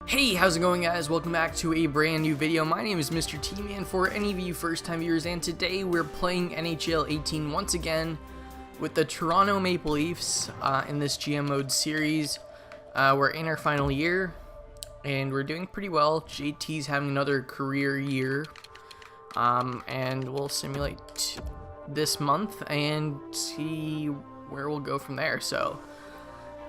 Hey, how's it going, guys? Welcome back to a brand new video. My name is Mr. T-Man for any of you first-time viewers, and today we're playing NHL 18 once again with the Toronto Maple Leafs in this GM mode series. We're in our final year, and we're doing pretty well. JT's having another career year, and we'll simulate this month and see where we'll go from there. So,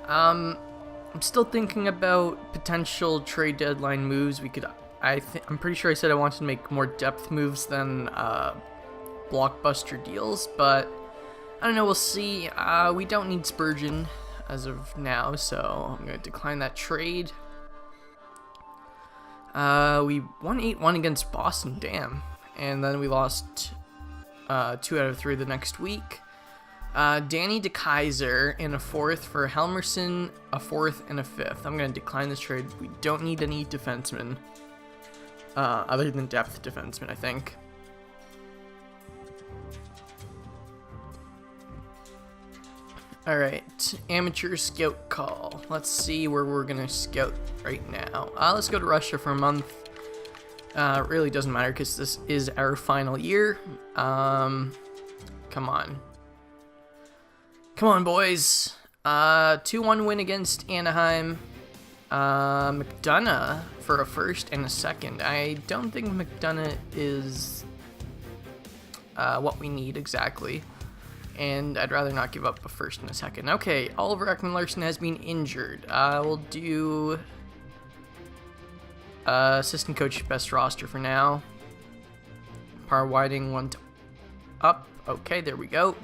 I'm still thinking about potential trade deadline moves. I'm pretty sure I said I wanted to make more depth moves than blockbuster deals, but I don't know. We'll see. We don't need Spurgeon as of now, so I'm going to decline that trade. We won 8-1 against Boston, damn, and then we lost 2 out of 3 the next week. Danny DeKaiser and a 4th for Helmerson, a 4th and a 5th. I'm going to decline this trade. We don't need any defensemen, other than depth defensemen, I think. Alright, amateur scout call. Let's see where we're going to scout right now. Let's go to Russia for a month. It really doesn't matter because this is our final year. Come on. Come on, boys. 2-1 win against Anaheim. McDonough for a 1st and a 2nd. I don't think McDonough is what we need exactly. And I'd rather not give up a 1st and a 2nd. Okay, Oliver Ekman-Larsson has been injured. We'll do assistant coach best roster for now. Par Whiting 1 up. Okay, there we go.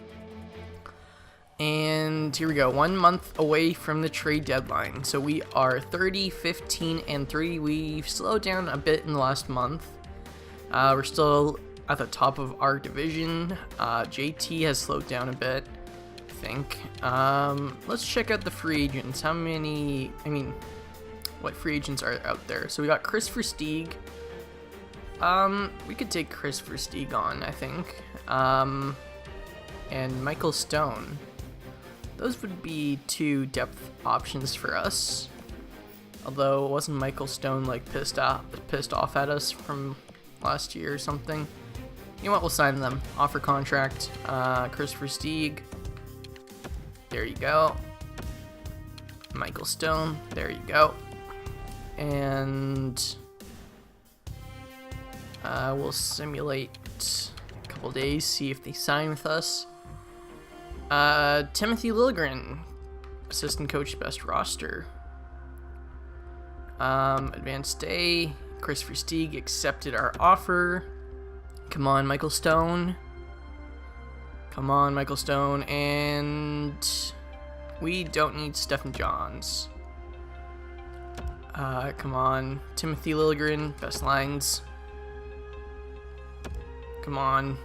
And here we go, 1 month away from the trade deadline. So we are 30, 15, and 3. We've slowed down a bit in the last month. We're still at the top of our division. JT has slowed down a bit, I think. Let's check out the free agents. What free agents are out there? So we got Chris Versteeg. We could take Chris Versteeg on, I think. And Michael Stone. Those would be 2 depth options for us. Although, wasn't Michael Stone like pissed off at us from last year or something? You know what? We'll sign them. Offer contract. Chris Versteeg. There you go. Michael Stone. There you go. And we'll simulate a couple days, see if they sign with us. Timothy Liljegren, assistant coach, best roster. Advanced day. Chris Versteeg accepted our offer. Come on, Michael Stone. Come on, Michael Stone. And we don't need Stephen Johns. Come on, Timothy Liljegren, best lines. Come on.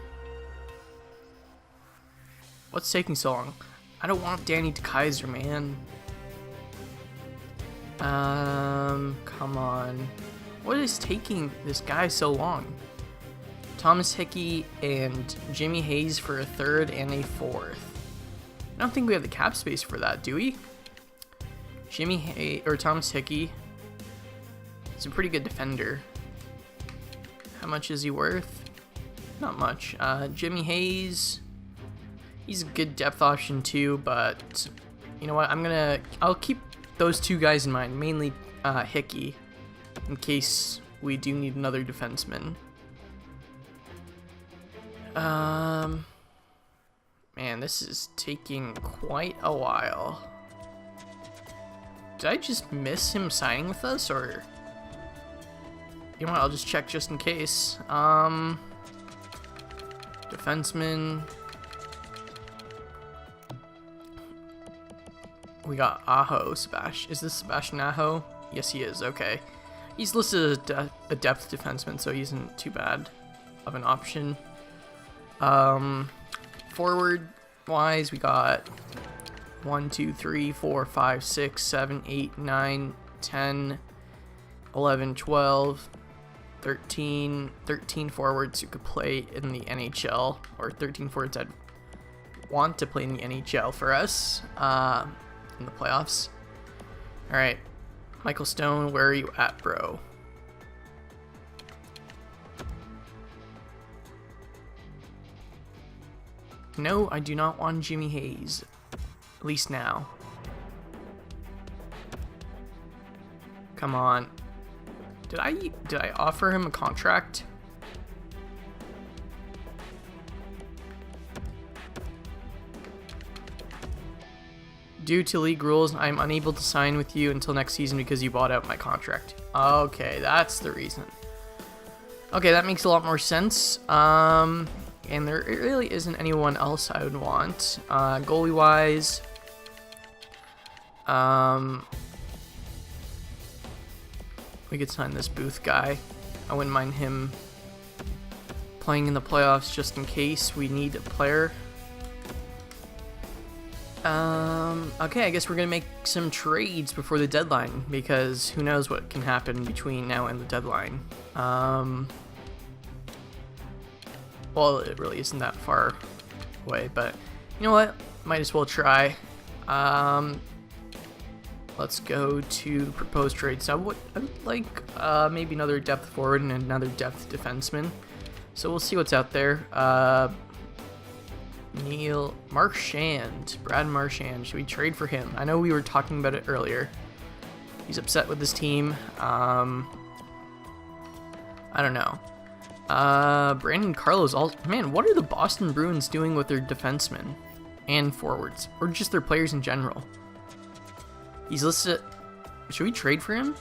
What's taking so long? I don't want Danny DeKaiser, man. Come on. What is taking this guy so long? Thomas Hickey and Jimmy Hayes for a 3rd and a 4th. I don't think we have the cap space for that, do we? Thomas Hickey. He's a pretty good defender. How much is he worth? Not much. Jimmy Hayes. He's a good depth option too, but you know what? I'll keep those 2 guys in mind, mainly Hickey, in case we do need another defenseman. Man, this is taking quite a while. Did I just miss him signing with us, or you know what? I'll just check just in case. Defenseman. We got Aho, Is this Sebastian Aho? Yes, he is. Okay. He's listed as a depth defenseman, so he isn't too bad of an option. Forward-wise, we got 1, 2, 3, 4, 5, 6, 7, 8, 9, 10, 11, 12, 13 forwards who could play in the NHL, or 13 forwards I'd want to play in the NHL for us. In the playoffs. Alright, Michael Stone, where are you at, bro? No, I do not want Jimmy Hayes. At least now. Come on. Did I offer him a contract? Due to league rules, I'm unable to sign with you until next season because you bought out my contract. Okay, that's the reason. Okay, that makes a lot more sense. And there really isn't anyone else I would want. Goalie-wise, we could sign this Booth guy. I wouldn't mind him playing in the playoffs just in case we need a player. Okay, I guess we're gonna make some trades before the deadline, because who knows what can happen between now and the deadline. Well, it really isn't that far away, but you know what? Might as well try. Let's go to proposed trade. So I would like maybe another depth forward and another depth defenseman. So we'll see what's out there. Neil Marchand, Brad Marchand. Should we trade for him? I know we were talking about it earlier. He's upset with his team. I don't know. Brandon Carlo's all. Man, what are the Boston Bruins doing with their defensemen and forwards, or just their players in general? He's listed. Should we trade for him?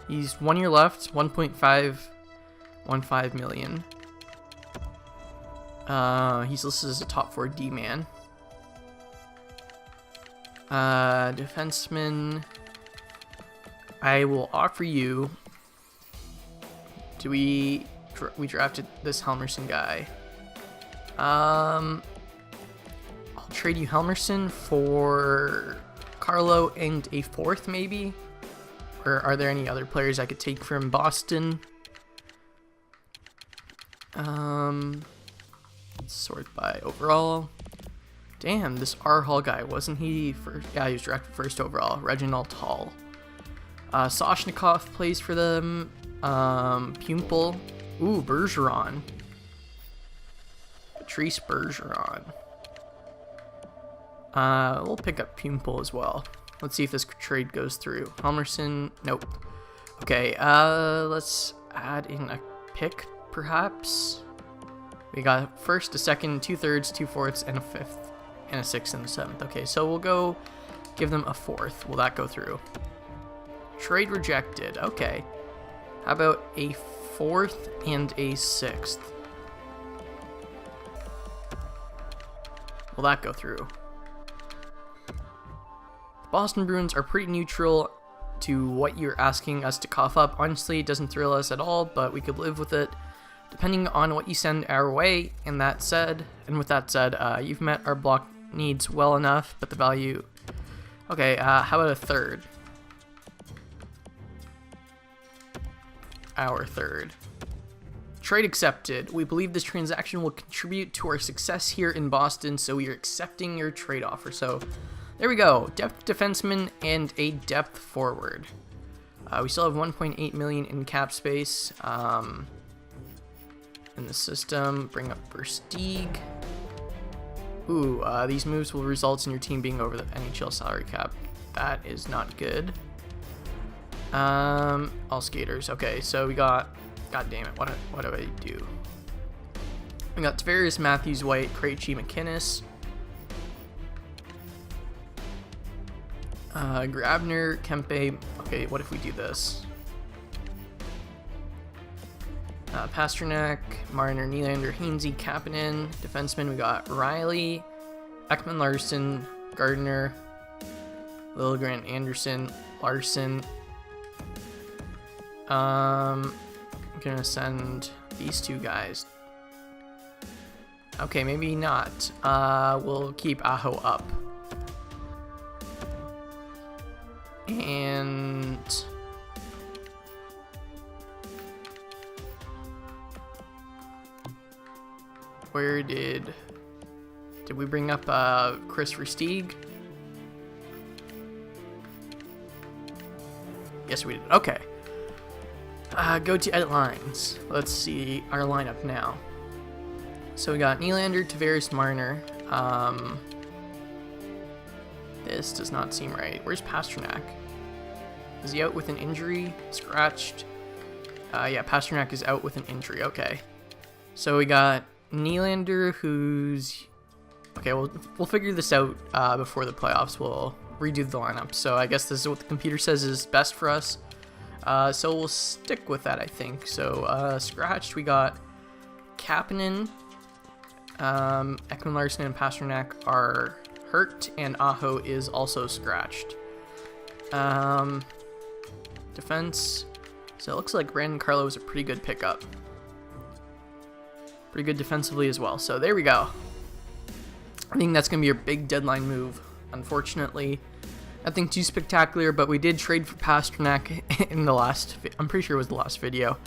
He's 1 year left, 1.515 million. He's listed as a top 4 D man. Defenseman. I will offer you. We drafted this Helmerson guy. I'll trade you Helmerson for Carlo and a 4th, maybe? Or are there any other players I could take from Boston? Let's sort by overall. Damn, this R. Hall guy, wasn't he first? Yeah, he was drafted 1st overall. Reginald Hall. Soshnikov plays for them. Pumple. Ooh, Bergeron. Patrice Bergeron. We'll pick up Pumple as well. Let's see if this trade goes through. Helmerson, nope. Okay, let's add in a pick, perhaps. We got a 1st, a 2nd, 2/3, 2/4, and a 5th, and a 6th and a 7th. Okay, so we'll go give them a 4th. Will that go through? Trade rejected. Okay. How about a 4th and a 6th? Will that go through? The Boston Bruins are pretty neutral to what you're asking us to cough up. Honestly, it doesn't thrill us at all, but we could live with it, depending on what you send our way. And with that said, you've met our block needs well enough, but the value. Okay, how about a 3rd? Our 3rd. Trade accepted. We believe this transaction will contribute to our success here in Boston, so we are accepting your trade offer. So there we go. Depth defenseman and a depth forward. We still have 1.8 million in cap space in the system. Bring up Versteeg. Ooh, these moves will result in your team being over the NHL salary cap. That is not good. All skaters. Okay, so we got. God damn it! What do I do? We got Tavares, Matthews, White, Krejci, McInnes, Grabner, Kempe. Okay, what if we do this? Pasternak, Marner, Nylander, Hainsey, Kapanen. Defenseman, we got Riley, Ekman Larson, Gardner, Liljegren, Anderson, Larson. I'm gonna send these 2 guys. Okay, maybe not. We'll keep Aho up. And where did we bring up Chris Versteeg? Yes, we did. Okay. Go to edit lines. Let's see our lineup now. So we got Nylander, Tavares, Marner. This does not seem right. Where's Pastrnak? Is he out with an injury? Scratched? Yeah, Pastrnak is out with an injury. Okay. So we got Nylander, who's... Okay, we'll figure this out before the playoffs. We'll redo the lineup. So I guess this is what the computer says is best for us. So we'll stick with that, I think. So scratched, we got Kapanen, Ekman Larson, and Pastrnak are hurt, and Aho is also scratched. Defense. So it looks like Brandon Carlo is a pretty good pickup. Pretty good defensively as well. So there we go. I think that's going to be a big deadline move. Unfortunately, nothing too spectacular, but we did trade for Pastrnak in the last... I'm pretty sure it was the last video.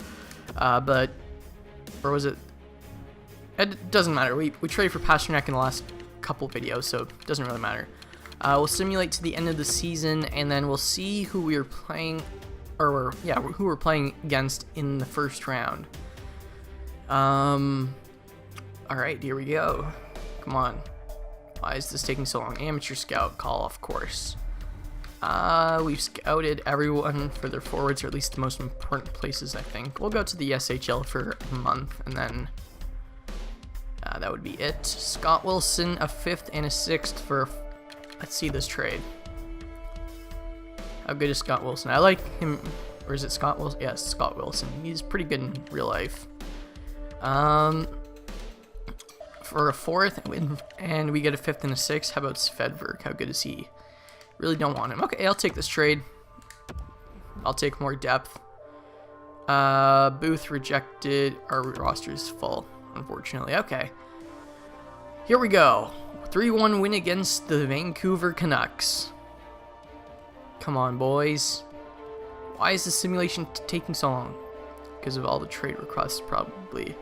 Or was it... It doesn't matter. We traded for Pastrnak in the last couple videos, so it doesn't really matter. We'll simulate to the end of the season, and then we'll see who we are playing... Or, yeah, who we're playing against in the first round. Alright, here we go. Come on. Why is this taking so long? Amateur scout call, of course. We've scouted everyone for their forwards, or at least the most important places, I think. We'll go to the SHL for a month, and then that would be it. Scott Wilson, a 5th and a 6th for... Let's see this trade. How good is Scott Wilson? I like him... Or is it Scott Wilson? Yes, Scott Wilson. He's pretty good in real life. For a 4th, and we get a 5th and a 6th. How about Svedberg? How good is he? Really don't want him. Okay, I'll take this trade. I'll take more depth. Booth rejected. Our roster is full, unfortunately. Okay. Here we go. 3-1 win against the Vancouver Canucks. Come on, boys. Why is the simulation taking so long? Because of all the trade requests, probably.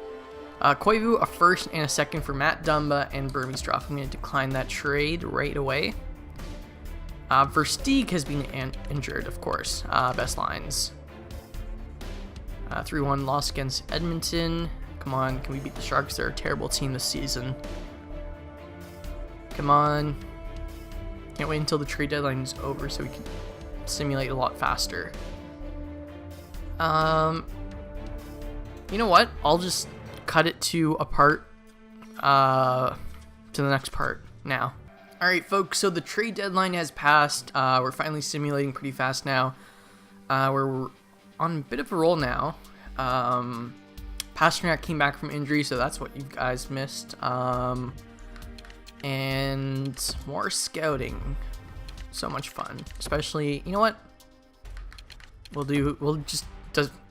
Koivu, a 1st and a 2nd for Matt Dumba and Burmistrov. I'm going to decline that trade right away. Versteeg has been injured, of course. Best lines. 3-1 loss against Edmonton. Come on, can we beat the Sharks? They're a terrible team this season. Come on. Can't wait until the trade deadline is over so we can simulate a lot faster. You know what? I'll just cut it to a part, to the next part now. Alright, folks, so the trade deadline has passed. We're finally simulating pretty fast now. We're on a bit of a roll now. Pastrnak came back from injury, so that's what you guys missed. And more scouting. So much fun. Especially, you know what?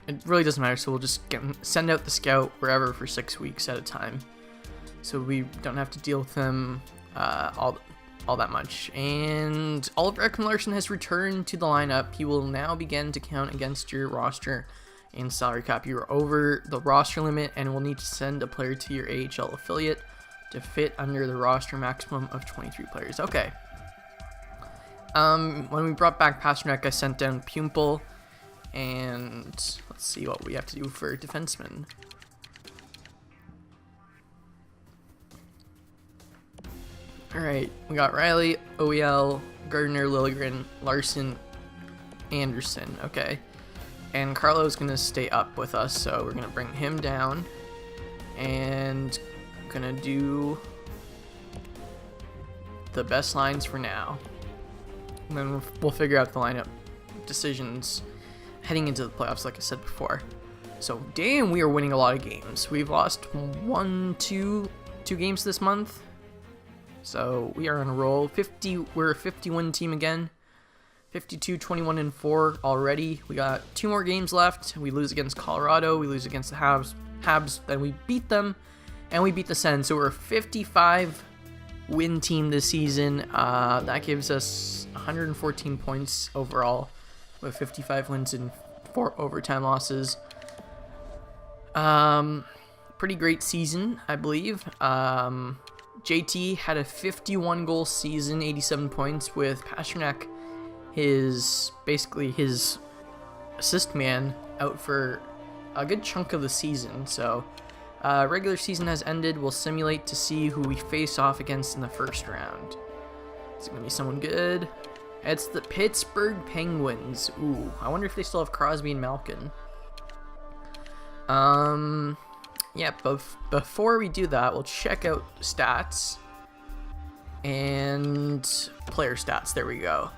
It really doesn't matter, so we'll just send out the scout wherever for 6 weeks at a time. So we don't have to deal with them all that much. And Oliver Ekman-Larsson has returned to the lineup. He will now begin to count against your roster and salary cap. You are over the roster limit and will need to send a player to your AHL affiliate to fit under the roster maximum of 23 players. Okay. When we brought back Pastrnak, I sent down Pumple. And let's see what we have to do for defensemen. Alright, we got Riley, OEL, Gardner, Liljegren, Larson, Anderson. Okay. And Carlo's going to stay up with us, so we're going to bring him down. And going to do the best lines for now. And then we'll figure out the lineup decisions heading into the playoffs, like I said before. So, damn, we are winning a lot of games. We've lost two games this month. So, we are on a roll. We're a 50-win team again. 52, 21, and 4 already. We got 2 more games left. We lose against Colorado. We lose against the Habs. Then we beat them. And we beat the Sens. So, we're a 55-win team this season. That gives us 114 points overall, with 55 wins and 4 overtime losses. Pretty great season, I believe. JT had a 51-goal season, 87 points, with Pastrnak, his assist man out for a good chunk of the season. So regular season has ended. We'll simulate to see who we face off against in the first round. Is it going to be someone good? It's the Pittsburgh Penguins. Ooh, I wonder if they still have Crosby and Malkin. Yeah, before we do that, we'll check out stats and player stats. There we go.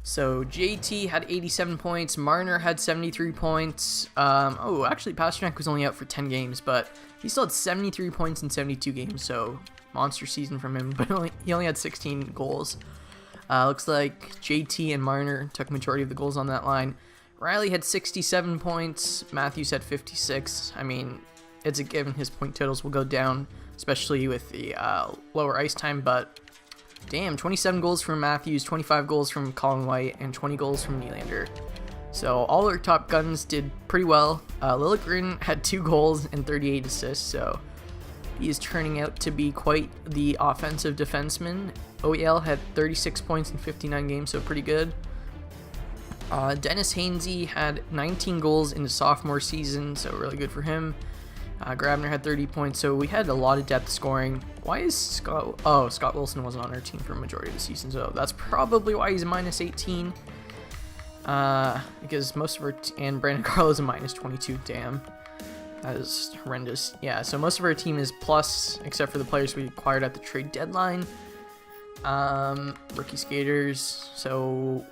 So JT had 87 points, Marner had 73 points. Oh, actually Pastrnak was only out for 10 games, but he still had 73 points in 72 games, so monster season from him, but he only had 16 goals. Looks like JT and Marner took majority of the goals on that line. Riley had 67 points, Matthews had 56. I mean, it's a given his point totals will go down, especially with the lower ice time, but damn, 27 goals from Matthews, 25 goals from Colin White, and 20 goals from Nylander. So all our top guns did pretty well. Liljegren had 2 goals and 38 assists, so he is turning out to be quite the offensive defenseman. OEL had 36 points in 59 games, so pretty good. Dennis Hainsey had 19 goals in the sophomore season, so really good for him. Grabner had 30 points, so we had a lot of depth scoring. Why is Scott... Oh, Scott Wilson wasn't on our team for a majority of the season, so that's probably why he's minus 18. Because most of our... and Brandon Carlo's a minus 22, damn. That is horrendous. Yeah, so most of our team is plus, except for the players we acquired at the trade deadline. Rookie skaters, so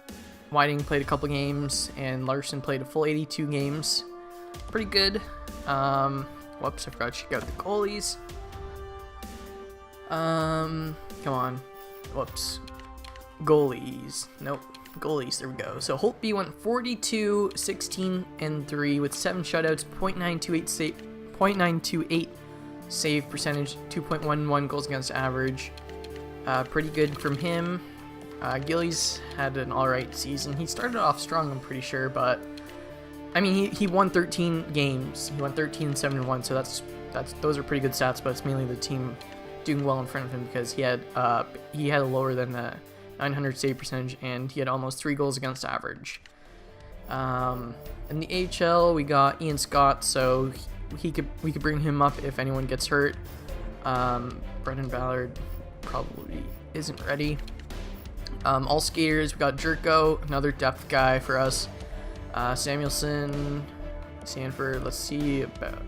Whiting played a couple games, and Larson played a full 82 games. Pretty good. Whoops, I forgot to check out the goalies. Come on. Whoops. Goalies. Nope. Goalies. There we go. So Holtby went 42, 16, and 3 with 7 shutouts, .928 save percentage, 2.11 goals against average. Pretty good from him. Gillies had an alright season. He started off strong, I'm pretty sure, but I mean, he won 13 games. He won 13-7-1, so those are pretty good stats. But it's mainly the team doing well in front of him because he had a lower than the 900 save percentage, and he had almost 3 goals against average. In the AHL, we got Ian Scott, so we could bring him up if anyone gets hurt. Brendan Ballard probably isn't ready. All skaters, we got Jerko, another depth guy for us. Samuelson, Sanford, let's see about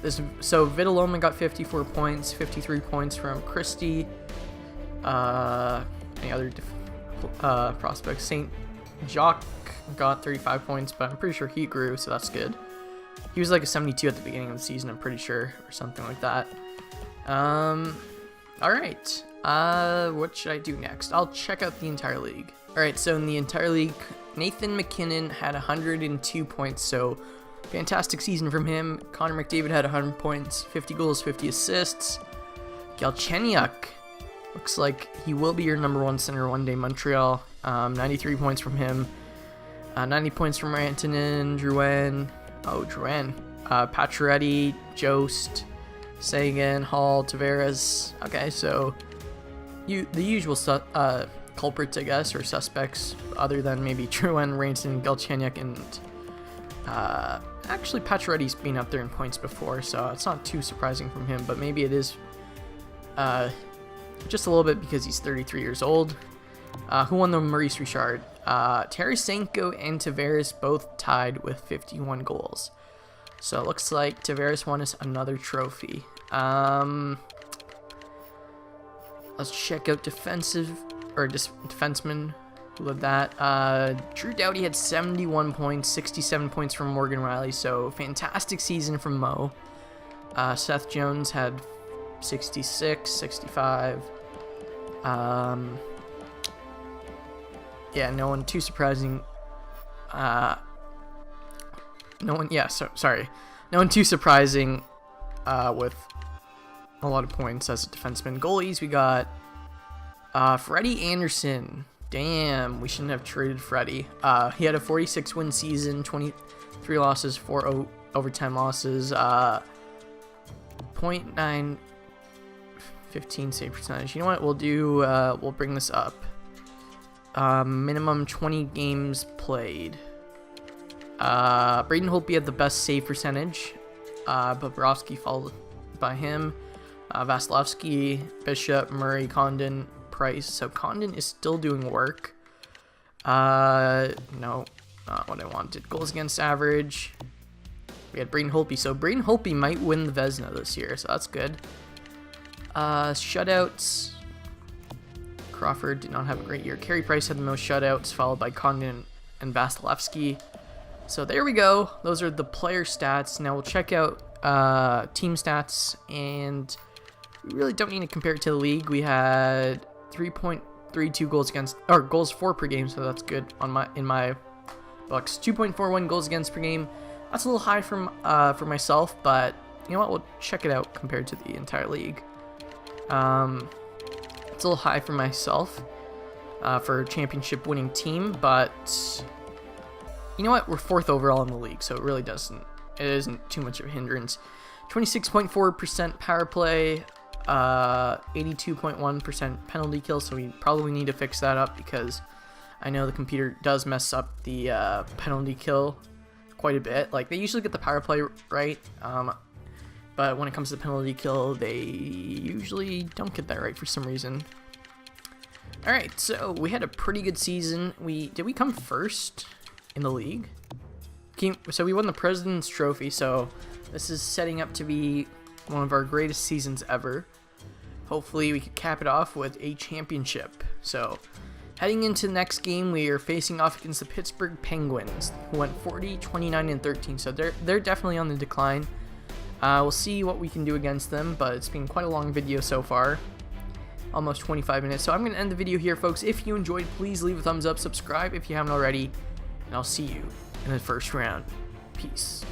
this. So Vitaloma got 54 points, 53 points from Christie. Any other prospects? St. Jock got 35 points, but I'm pretty sure he grew, so that's good. He was like a 72 at the beginning of the season, I'm pretty sure, or something like that. Alright. What should I do next? I'll check out the entire league. Alright, so in the entire league, Nathan McKinnon had 102 points, so fantastic season from him. Connor McDavid had 100 points, 50 goals, 50 assists. Galchenyuk looks like he will be your number 1 center one day, Montreal. 93 points from him. 90 points from Rantanen, Drouin. Pacioretty, Jost, Sagan, Hall, Tavares. Okay, so the usual culprits, I guess, or suspects, other than maybe Drouin, Rantanen, Galchenyuk, and actually Pacioretty's been up there in points before, so it's not too surprising from him, but maybe it is just a little bit because he's 33 years old. Who won the Maurice Richard? Tarasenko and Tavares both tied with 51 goals. So it looks like Tavares won us another trophy. Let's check out defensemen. Who led that? Drew Doughty had 71 points, 67 points from Morgan Riley, so fantastic season from Mo. Seth Jones had 66, 65. Yeah, no one too surprising. No one too surprising with a lot of points as a defenseman. Goalies, we got Freddie Anderson. Damn, we shouldn't have traded Freddie. He had a 46-win season, 23 losses, 4 overtime losses, .915 save percentage. You know what we'll do? We'll bring this up. Minimum 20 games played. Braden Holtby had the best save percentage. Bobrovsky followed by him. Vasilevsky, Bishop, Murray, Condon, Price. So Condon is still doing work. No, not what I wanted. Goals against average. We had Braden Holtby. So Braden Holtby might win the Vezina this year, so that's good. Shutouts. Crawford did not have a great year. Carey Price had the most shutouts, followed by Condon and Vasilevsky. So there we go. Those are the player stats. Now we'll check out team stats, and we really don't need to compare it to the league. We had 3.32 goals against, or goals for per game, so that's good in my books. 2.41 goals against per game. That's a little high for myself, but you know what? We'll check it out compared to the entire league. It's a little high for myself for a championship winning team, but you know what? We're 4th overall in the league, so it isn't too much of a hindrance. 26.4% power play, 82.1% penalty kill, so we probably need to fix that up because I know the computer does mess up the penalty kill quite a bit. Like, they usually get the power play right, but when it comes to penalty kill, they usually don't get that right for some reason. Alright, so we had a pretty good season. Did we come first in the league? So we won the President's Trophy, so this is setting up to be one of our greatest seasons ever. Hopefully we could cap it off with a championship. So heading into the next game, we are facing off against the Pittsburgh Penguins, who went 40, 29, and 13. So they're definitely on the decline. We'll see what we can do against them, but it's been quite a long video so far. Almost 25 minutes. So I'm going to end the video here, folks. If you enjoyed, please leave a thumbs up, subscribe if you haven't already, and I'll see you in the first round. Peace.